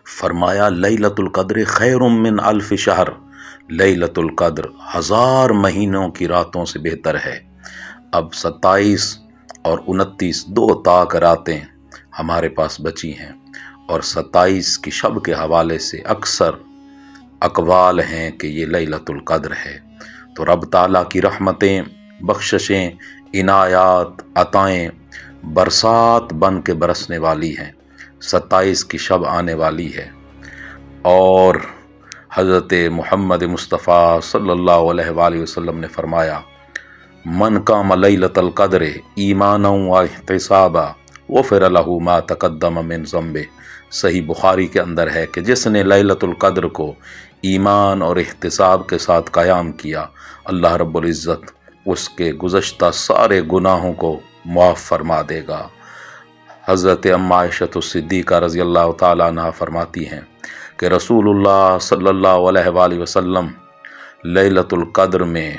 فرمایا لیلۃ القدر خیر من الف شہر، لیلۃ القدر 1000 مہینوں کی راتوں سے بہتر ہے۔ اب 27 اور 29 2 طاق راتیں ہمارے پاس بچی ہیں، اور 27 کی شب کے حوالے سے اکثر اقوال ہیں کہ یہ لیلۃ القدر ہے۔ تو رب تعالیٰ کی رحمتیں، بخششیں، عنایات، عطائیں برسات بن کے برسنے والی ہیں۔ 27 کی شب آنے والی ہے، اور حضرت محمد مصطفیٰ صلی اللہ علیہ وآلہ وسلم نے فرمایا من قام لیلۃ القدر ایمانا و احتسابا غفر لہ ما تقدم من ذنبہ۔ صحیح بخاری کے اندر ہے کہ جس نے لیلۃ القدر کو ایمان اور احتساب کے ساتھ قیام کیا، اللہ رب العزت اس کے گزشتہ سارے گناہوں کو معاف فرما دے گا۔ حضرت ام عائشہ صدیقہ رضی اللہ تعالیٰ عنہ فرماتی ہیں کہ رسول اللہ صلی اللہ علیہ وآلہ وسلم لیلۃ القدر میں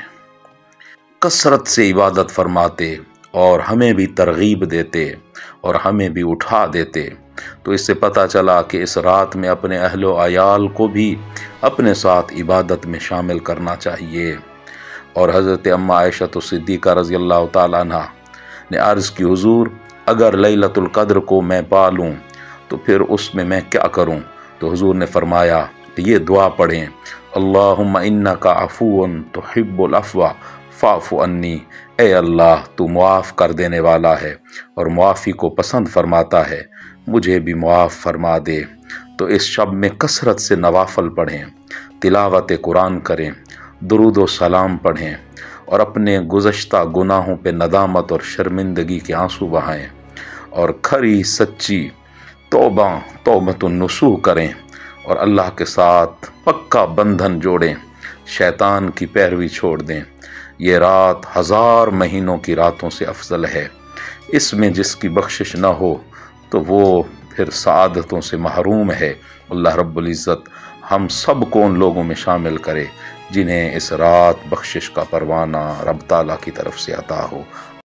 کثرت سے عبادت فرماتے اور ہمیں بھی ترغیب دیتے اور ہمیں بھی اٹھا دیتے۔ تو اس سے پتہ چلا کہ اس رات میں اپنے اہل و عیال کو بھی اپنے ساتھ عبادت میں شامل کرنا چاہیے۔ اور حضرت ام عائشہ صدیقہ رضی اللہ تعالیٰ عنہ نے عرض کی حضور اگر لیلۃ القدر کو میں پالوں تو پھر اس میں کیا کروں؟ تو حضور نے فرمایا کہ یہ دعا پڑھیں، اللہم انکا عفو تحب العفو فاعف عنی، اے اللہ تو معاف کر دینے والا ہے اور معافی کو پسند فرماتا ہے، مجھے بھی معاف فرما دے۔ تو اس شب میں کثرت سے نوافل پڑھیں، تلاوت قرآن کریں، درود و سلام پڑھیں، اور اپنے گزشتہ گناہوں پہ ندامت اور شرمندگی کے آنسو بہائیں، اور کھری سچی توبۃ النصوح کریں، اور اللہ کے ساتھ پکا بندھن جوڑیں، شیطان کی پیروی چھوڑ دیں۔ یہ رات 1000 مہینوں کی راتوں سے افضل ہے۔ اس میں جس کی بخشش نہ ہو تو وہ پھر سعادتوں سے محروم ہے۔ اللہ رب العزت ہم سب کو ان لوگوں میں شامل کرے جنہیں اس رات بخشش کا پروانہ رب تعالیٰ کی طرف سے عطا ہو۔